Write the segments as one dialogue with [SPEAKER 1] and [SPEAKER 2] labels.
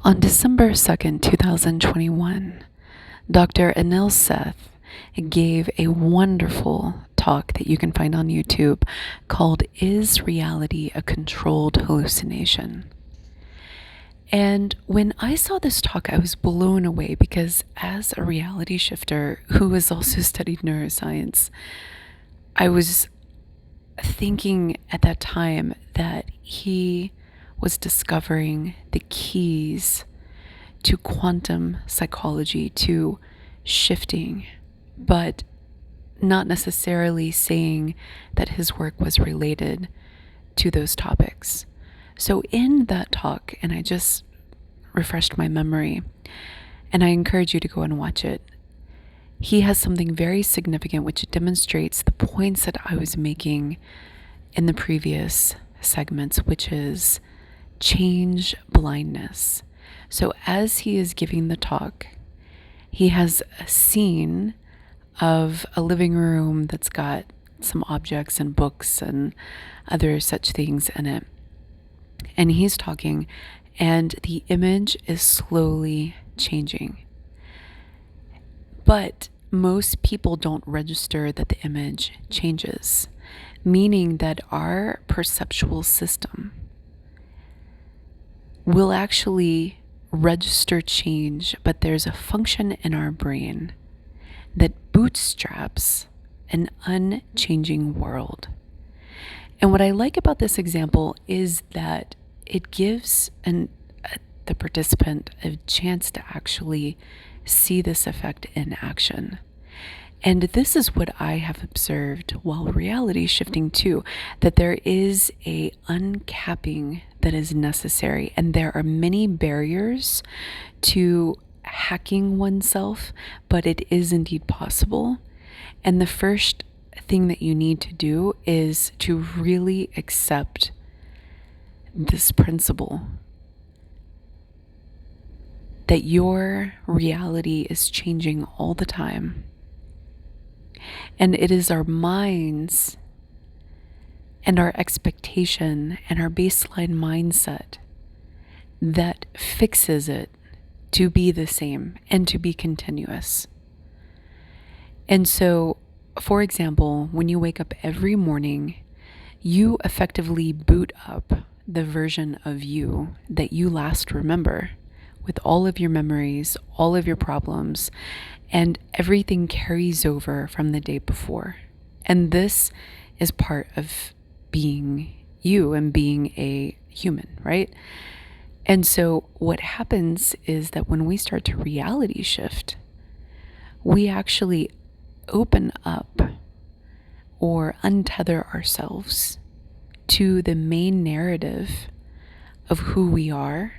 [SPEAKER 1] On December 2nd, 2021, Dr. Anil Seth gave a wonderful talk that you can find on YouTube called Is Reality a Controlled Hallucination? And when I saw this talk, I was blown away because as a reality shifter who has also studied neuroscience, I was thinking at that time that he was discovering the keys to quantum psychology, to shifting, but not necessarily saying that his work was related to those topics. So in that talk, and I just refreshed my memory, and I encourage you to go and watch it, he has something very significant which demonstrates the points that I was making in the previous segments, which is change blindness. So as he is giving the talk, he has a scene of a living room that's got some objects and books and other such things in it. And he's talking, and the image is slowly changing. But most people don't register that the image changes, meaning that our perceptual system will actually register change, but there's a function in our brain that bootstraps an unchanging world. And what I like about this example is that it gives the participant a chance to actually see this effect in action. And this is what I have observed while reality shifting too, that there is a uncapping that is necessary. And there are many barriers to hacking oneself, but it is indeed possible. And the first thing that you need to do is to really accept this principle that your reality is changing all the time. And it is our minds and our expectation and our baseline mindset that fixes it to be the same and to be continuous. And so, for example, when you wake up every morning, you effectively boot up the version of you that you last remember, with all of your memories, all of your problems, and everything carries over from the day before. And this is part of being you and being a human, right? And so what happens is that when we start to reality shift, we actually open up or untether ourselves to the main narrative of who we are.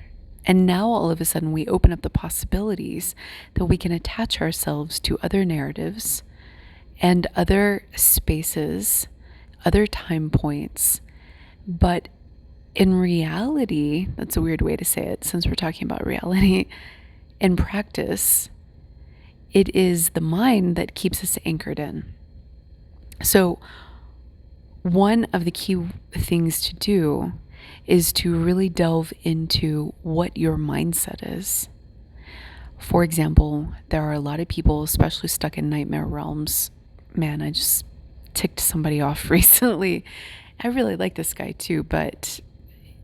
[SPEAKER 1] And now all of a sudden we open up the possibilities that we can attach ourselves to other narratives and other spaces, other time points. But in reality, that's a weird way to say it since we're talking about reality, in practice, it is the mind that keeps us anchored in. So one of the key things to do is to really delve into what your mindset is. For example, there are a lot of people, especially stuck in nightmare realms. Man, I just ticked somebody off recently. I really like this guy too, but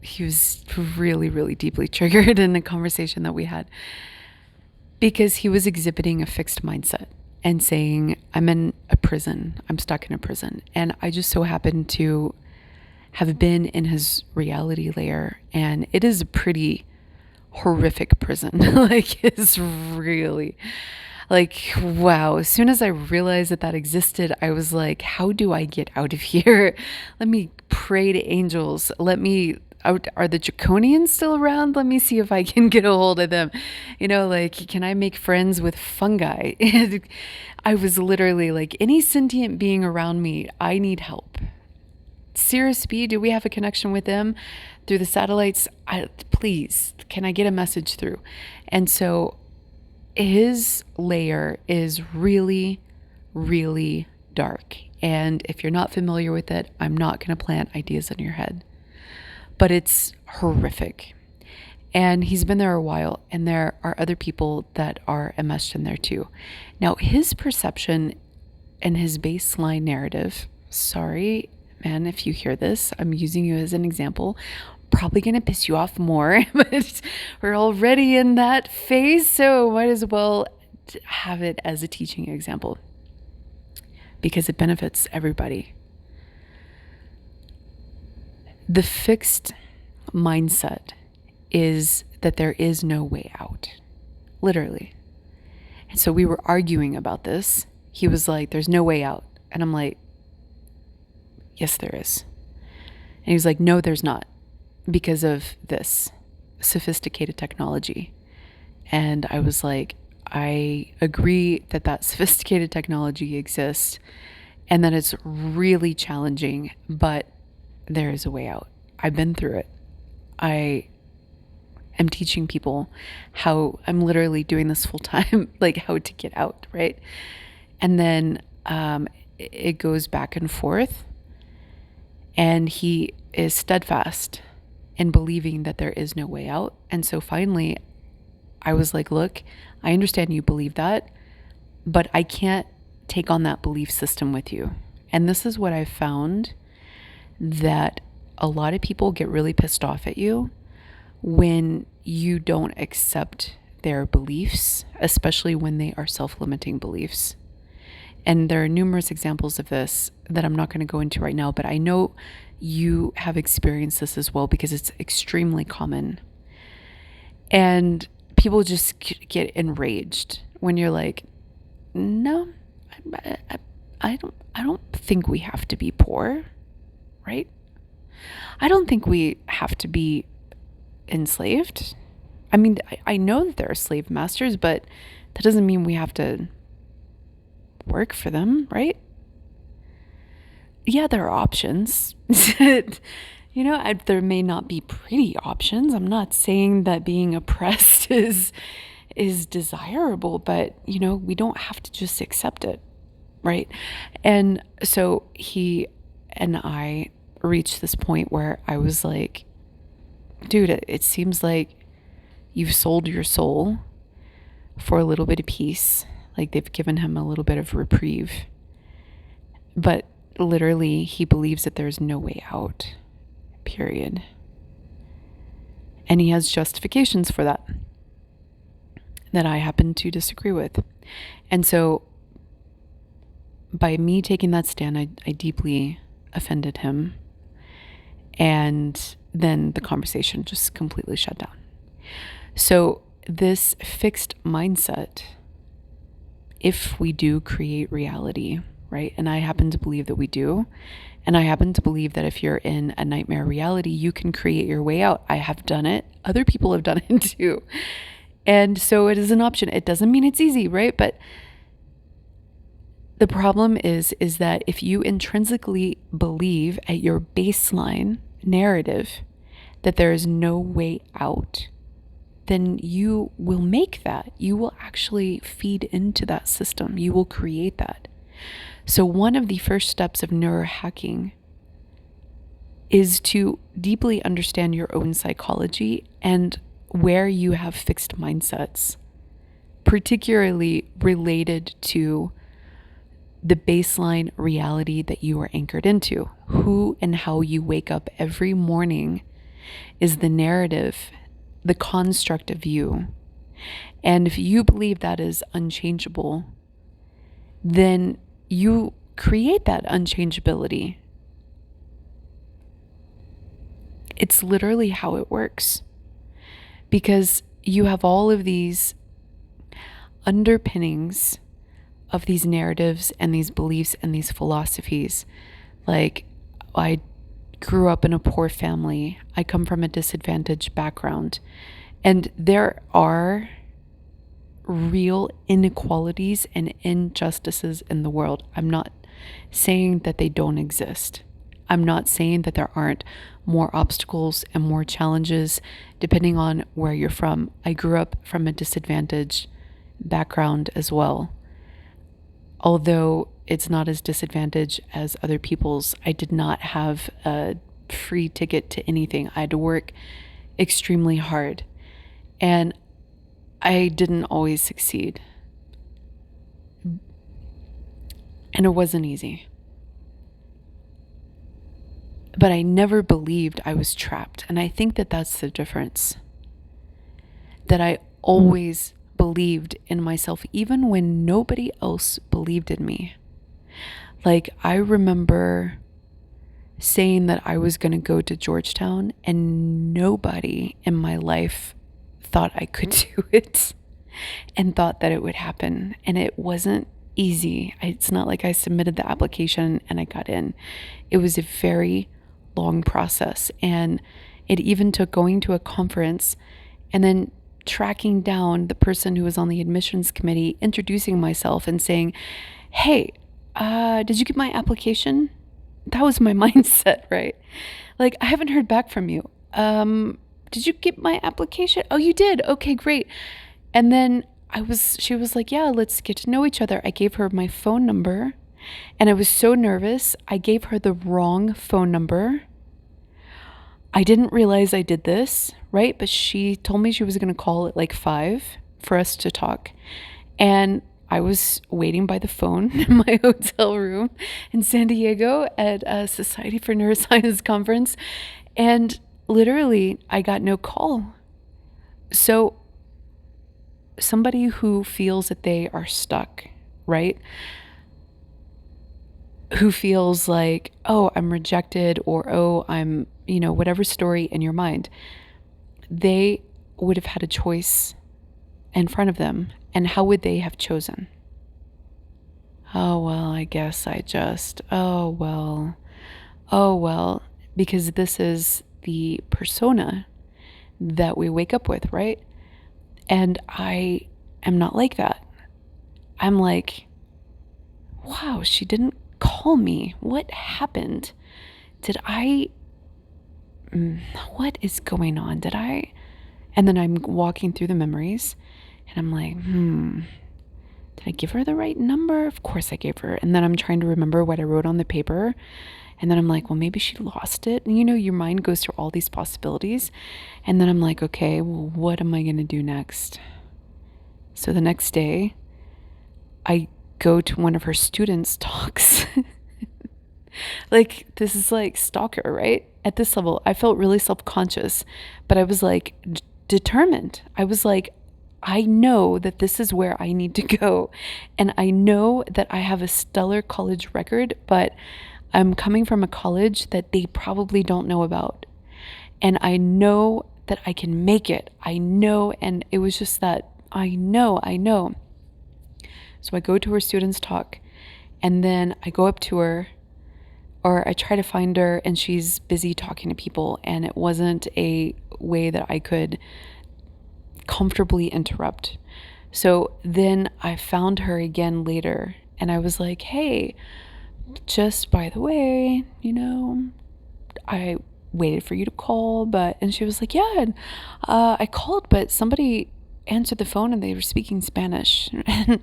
[SPEAKER 1] he was really, really deeply triggered in a conversation that we had because he was exhibiting a fixed mindset and saying, I'm in a prison, I'm stuck in a prison. And I just so happened to have been in his reality layer, and it is a pretty horrific prison. Like, it's really like, wow. As soon as I realized that existed, I was like, how do I get out of here? Let me pray to angels. Are the draconians still around? Let me see if I can get a hold of them. Like, can I make friends with fungi? I was literally like, any sentient being around me, I need help. Cirrus B, do we have a connection with them through the satellites? Please, can I get a message through? And so his layer is really, really dark. And if you're not familiar with it, I'm not going to plant ideas in your head. But it's horrific. And he's been there a while, and there are other people that are enmeshed in there too. Now, his perception and his baseline narrative, sorry, man, if you hear this, I'm using you as an example, probably going to piss you off more, but we're already in that phase, so might as well have it as a teaching example because it benefits everybody. The fixed mindset is that there is no way out, literally. And so we were arguing about this. He was like, there's no way out. And I'm like, yes, there is. And he was like, no, there's not, because of this sophisticated technology. And I was like, I agree that that sophisticated technology exists and that it's really challenging, but there is a way out. I've been through it. I am teaching people how, I'm literally doing this full time, like how to get out, right? And then it goes back and forth, and he is steadfast in believing that there is no way out. And so finally, I was like, look, I understand you believe that, but I can't take on that belief system with you. And this is what I've found, that a lot of people get really pissed off at you when you don't accept their beliefs, especially when they are self-limiting beliefs. And there are numerous examples of this that I'm not going to go into right now, but I know you have experienced this as well because it's extremely common. And people just get enraged when you're like, no, I don't think we have to be poor, right? I don't think we have to be enslaved. I mean, I know that there are slave masters, but that doesn't mean we have to work for them, right? Yeah, there are options. There may not be pretty options. I'm not saying that being oppressed is desirable, but we don't have to just accept it, right? And so he and I reached this point where I was like, dude, it seems like you've sold your soul for a little bit of peace. Like they've given him a little bit of reprieve. But literally, he believes that there's no way out, period. And he has justifications for that I happen to disagree with. And so by me taking that stand, I deeply offended him. And then the conversation just completely shut down. So this fixed mindset, if we do create reality, right? And I happen to believe that we do. And I happen to believe that if you're in a nightmare reality, you can create your way out. I have done it. Other people have done it too. And so it is an option. It doesn't mean it's easy, right? But the problem is that if you intrinsically believe at your baseline narrative that there is no way out, then you will make that. You will actually feed into that system. You will create that. So one of the first steps of neurohacking is to deeply understand your own psychology and where you have fixed mindsets, particularly related to the baseline reality that you are anchored into. Who and how you wake up every morning is the narrative, the construct of you. And if you believe that is unchangeable, then you create that unchangeability. It's literally how it works. Because you have all of these underpinnings of these narratives and these beliefs and these philosophies. Like, I grew up in a poor family. I come from a disadvantaged background. And there are real inequalities and injustices in the world. I'm not saying that they don't exist. I'm not saying that there aren't more obstacles and more challenges depending on where you're from. I grew up from a disadvantaged background as well. Although it's not as disadvantaged as other people's, I did not have a free ticket to anything. I had to work extremely hard. And I didn't always succeed. And it wasn't easy. But I never believed I was trapped. And I think that that's the difference. That I always believed in myself, even when nobody else believed in me. Like, I remember saying that I was going to go to Georgetown, and nobody in my life thought I could do it and thought that it would happen. And it wasn't easy. It's not like I submitted the application and I got in. It was a very long process. And it even took going to a conference and then tracking down the person who was on the admissions committee, introducing myself and saying, hey, did you get my application? That was my mindset, right? Like, I haven't heard back from you. Did you get my application? Oh, you did. Okay, great. And then she was like, yeah, let's get to know each other. I gave her my phone number and I was so nervous. I gave her the wrong phone number. I didn't realize I did this, right? But she told me she was going to call at like 5 for us to talk. And I was waiting by the phone in my hotel room in San Diego at a Society for Neuroscience conference. And literally, I got no call. So somebody who feels that they are stuck, right? Who feels like, oh, I'm rejected, or oh, I'm, whatever story in your mind, they would have had a choice in front of them. And how would they have chosen? Oh, well, I guess oh, well, because this is the persona that we wake up with, right? And I am not like that. I'm like, wow, she didn't call me. What happened? What is going on? And then I'm walking through the memories and I'm like, did I give her the right number? Of course I gave her. And then I'm trying to remember what I wrote on the paper. And then I'm like, well, maybe she lost it. And your mind goes through all these possibilities. And then I'm like, okay, well, what am I going to do next? So the next day, I go to one of her students' talks. Like, this is like stalker, right? At this level, I felt really self-conscious, but I was like determined. I was like, I know that this is where I need to go. And I know that I have a stellar college record, but I'm coming from a college that they probably don't know about. And I know that I can make it. I know. And it was just that I know. So I go to her students' talk, and then I go up to her, or I try to find her, and she's busy talking to people, and it wasn't a way that I could comfortably interrupt. So then I found her again later, and I was like, hey, just by the way, I waited for you to call, and she was like, yeah, I called, but somebody answered the phone and they were speaking Spanish. And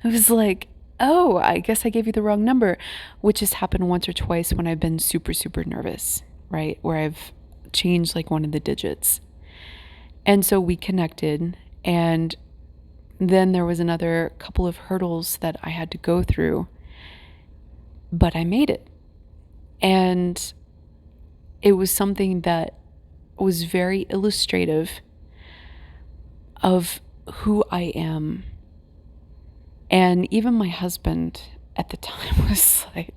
[SPEAKER 1] I was like, oh, I guess I gave you the wrong number, which has happened once or twice when I've been super, super nervous, right? Where I've changed like one of the digits. And so we connected, and then there was another couple of hurdles that I had to go through, but I made it. And it was something that was very illustrative of who I am. And even my husband at the time was like,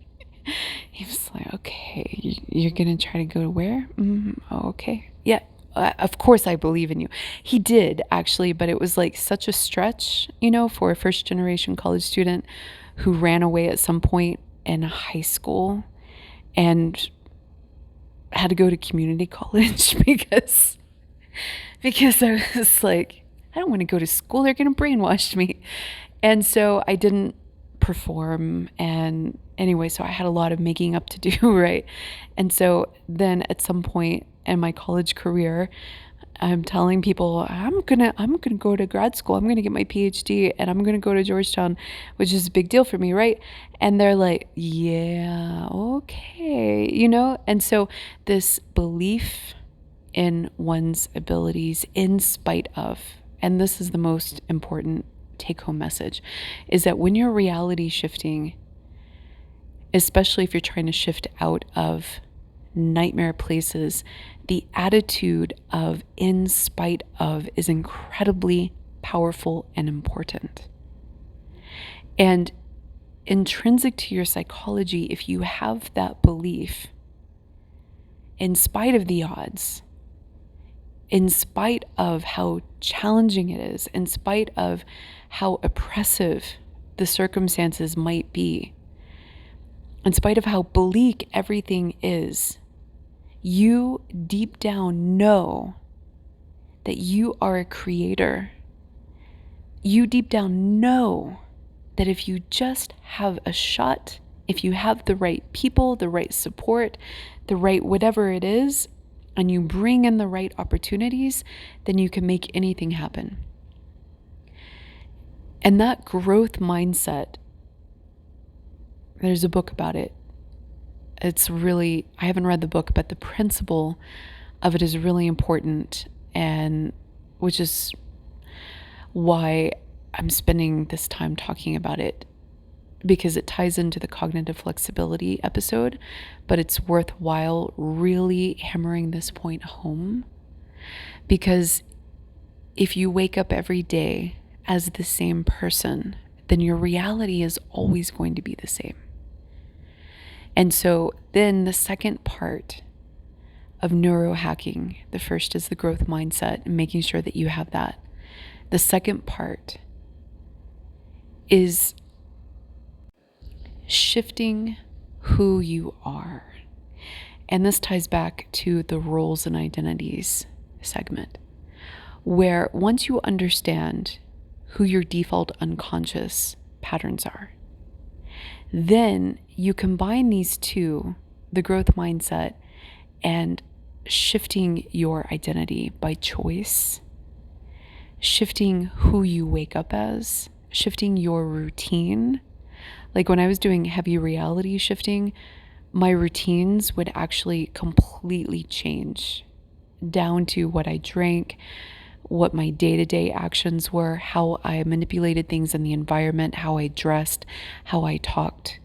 [SPEAKER 1] okay, you're going to try to go to where? Oh, okay. Yeah, of course I believe in you. He did, actually, but it was like such a stretch, for a first generation college student who ran away at some point in high school and had to go to community college because I was like, I don't want to go to school. They're going to brainwash me. And so I didn't perform. And anyway, so I had a lot of making up to do, right? And so then at some point in my college career, I'm telling people, I'm gonna go to grad school. I'm gonna get my PhD, and I'm gonna go to Georgetown, which is a big deal for me, right? And they're like, yeah, okay, And so this belief in one's abilities in spite of, and this is the most important take-home message, is that when you're reality shifting, especially if you're trying to shift out of nightmare places, the attitude of in spite of is incredibly powerful and important. And intrinsic to your psychology, if you have that belief, in spite of the odds, in spite of how challenging it is, in spite of how oppressive the circumstances might be, in spite of how bleak everything is, you deep down know that you are a creator. You deep down know that if you just have a shot, if you have the right people, the right support, the right whatever it is, and you bring in the right opportunities, then you can make anything happen. And that growth mindset, there's a book about it. It's really, I haven't read the book, but the principle of it is really important, and which is why I'm spending this time talking about it, because it ties into the cognitive flexibility episode, but it's worthwhile really hammering this point home, because if you wake up every day as the same person, then your reality is always going to be the same. And so then the second part of neurohacking, the first is the growth mindset and making sure that you have that. The second part is shifting who you are. And this ties back to the roles and identities segment, where once you understand who your default unconscious patterns are, then you combine these two, the growth mindset and shifting your identity by choice, shifting who you wake up as, shifting your routine. Like when I was doing heavy reality shifting, my routines would actually completely change down to what I drank, what my day-to-day actions were, how I manipulated things in the environment, how I dressed, how I talked.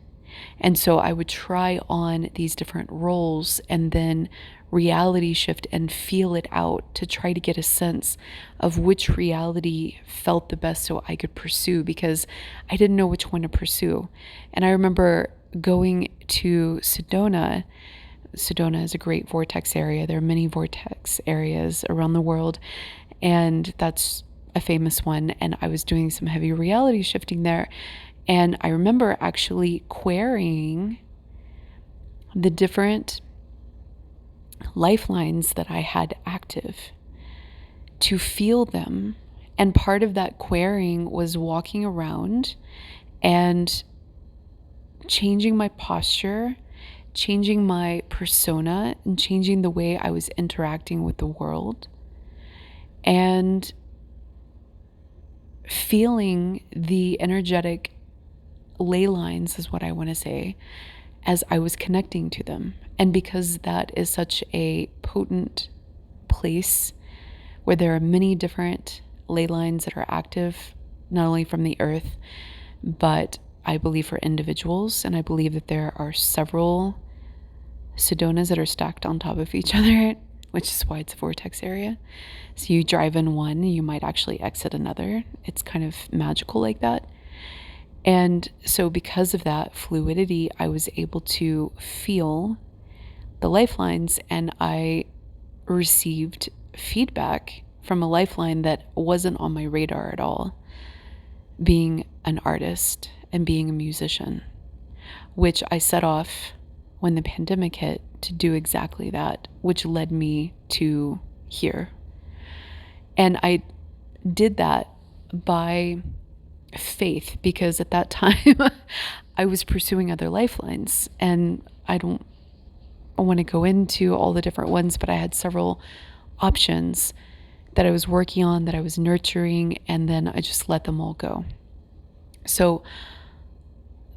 [SPEAKER 1] And so I would try on these different roles and then reality shift and feel it out to try to get a sense of which reality felt the best so I could pursue, because I didn't know which one to pursue. And I remember going to Sedona. Sedona is a great vortex area. There are many vortex areas around the world, and that's a famous one. And I was doing some heavy reality shifting there. And I remember actually querying the different lifelines that I had active to feel them. And part of that querying was walking around and changing my posture, changing my persona, and changing the way I was interacting with the world, and feeling the energetic ley lines is what I want to say, as I was connecting to them. And because that is such a potent place where there are many different ley lines that are active, not only from the earth, but I believe for individuals, and I believe that there are several Sedonas that are stacked on top of each other, which is why it's a vortex area. So you drive in one, you might actually exit another. It's kind of magical like that. And so because of that fluidity, I was able to feel the lifelines, and I received feedback from a lifeline that wasn't on my radar at all, being an artist and being a musician, which I set off when the pandemic hit to do exactly that, which led me to here. And I did that by faith, because at that time I was pursuing other lifelines, and I don't want to go into all the different ones, but I had several options that I was working on, that I was nurturing, and then I just let them all go. So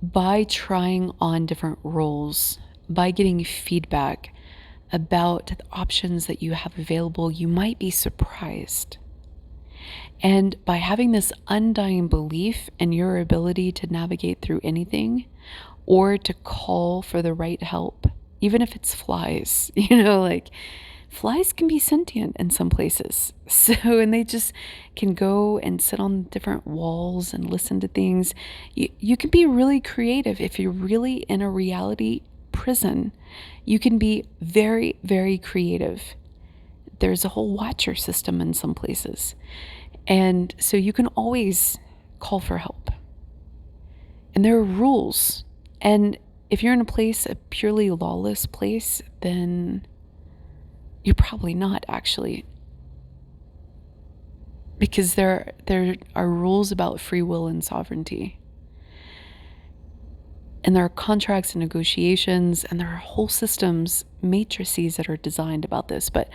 [SPEAKER 1] by trying on different roles, by getting feedback, about the options that you have available, you might be surprised. And by having this undying belief in your ability to navigate through anything or to call for the right help, even if it's flies, like flies can be sentient in some places. So, and they just can go and sit on different walls and listen to things. You can be really creative if you're really in a reality prison. You can be very, very creative. There's a whole watcher system in some places. And so you can always call for help. And there are rules. And if you're in a purely lawless place, then you're probably not, actually. Because there are rules about free will and sovereignty. And there are contracts and negotiations, and there are whole systems, matrices that are designed about this. But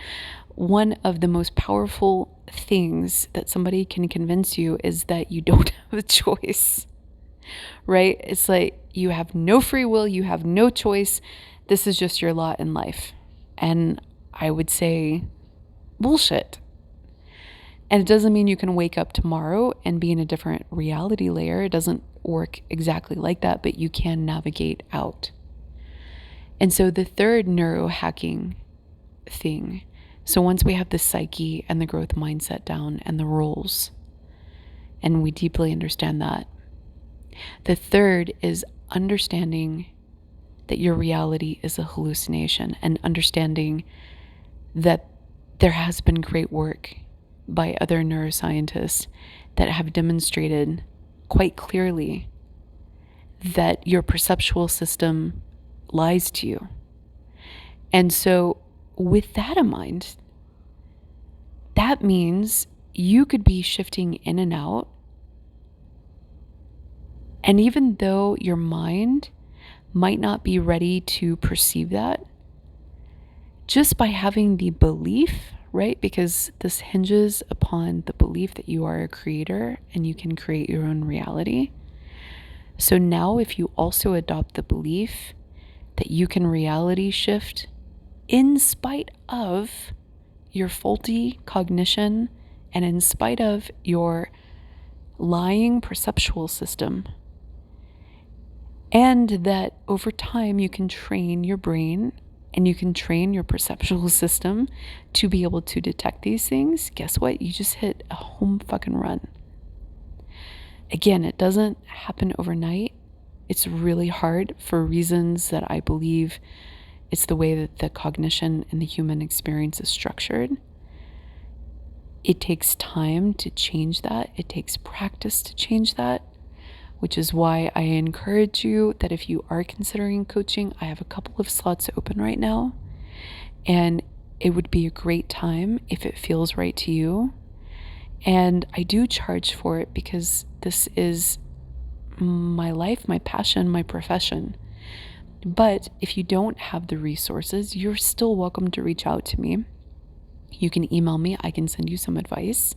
[SPEAKER 1] one of the most powerful things that somebody can convince you is that you don't have a choice, right? It's like you have no free will, you have no choice. This is just your lot in life. And I would say bullshit. And it doesn't mean you can wake up tomorrow and be in a different reality layer. It doesn't work exactly like that, but you can navigate out. And so the third neurohacking thing, so once we have the psyche and the growth mindset down and the roles, and we deeply understand that, the third is understanding that your reality is a hallucination, and understanding that there has been great work by other neuroscientists that have demonstrated quite clearly that your perceptual system lies to you. And so with that in mind, that means you could be shifting in and out. And even though your mind might not be ready to perceive that, just by having the belief, right? Because this hinges upon the belief that you are a creator and you can create your own reality. So now if you also adopt the belief that you can reality shift in spite of your faulty cognition and in spite of your lying perceptual system, and that over time you can train your brain and you can train your perceptual system to be able to detect these things, guess what? You just hit a home fucking run. Again, it doesn't happen overnight. It's really hard for reasons that I believe it's the way that the cognition and the human experience is structured. It takes time to change that. It takes practice to change that, which is why I encourage you that if you are considering coaching, I have a couple of slots open right now, and it would be a great time if it feels right to you. And I do charge for it because this is my life, my passion, my profession. But if you don't have the resources, you're still welcome to reach out to me. You can email me. I can send you some advice.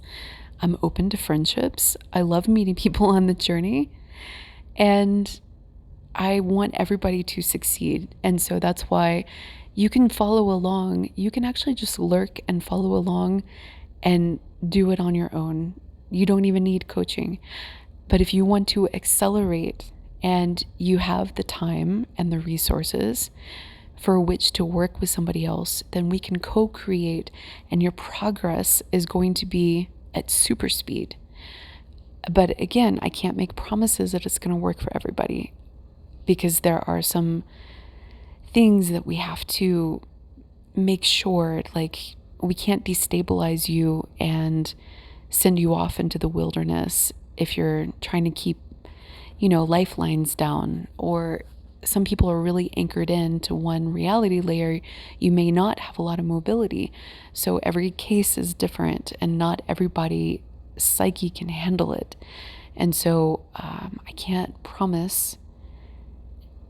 [SPEAKER 1] I'm open to friendships. I love meeting people on the journey. And I want everybody to succeed. And so that's why you can follow along. You can actually just lurk and follow along and do it on your own. You don't even need coaching. But if you want to accelerate and you have the time and the resources for which to work with somebody else, then we can co-create, and your progress is going to be at super speed. But again, I can't make promises that it's going to work for everybody, because there are some things that we have to make sure, like we can't destabilize you and send you off into the wilderness if you're trying to keep, lifelines down. Or some people are really anchored into one reality layer. You may not have a lot of mobility. So every case is different, and not everybody psyche can handle it. And so I can't promise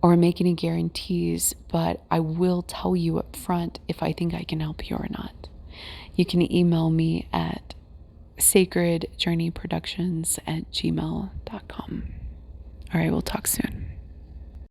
[SPEAKER 1] or make any guarantees, but I will tell you up front if I think I can help you or not. You can email me at sacredjourneyproductions@gmail.com. All right, we'll talk soon.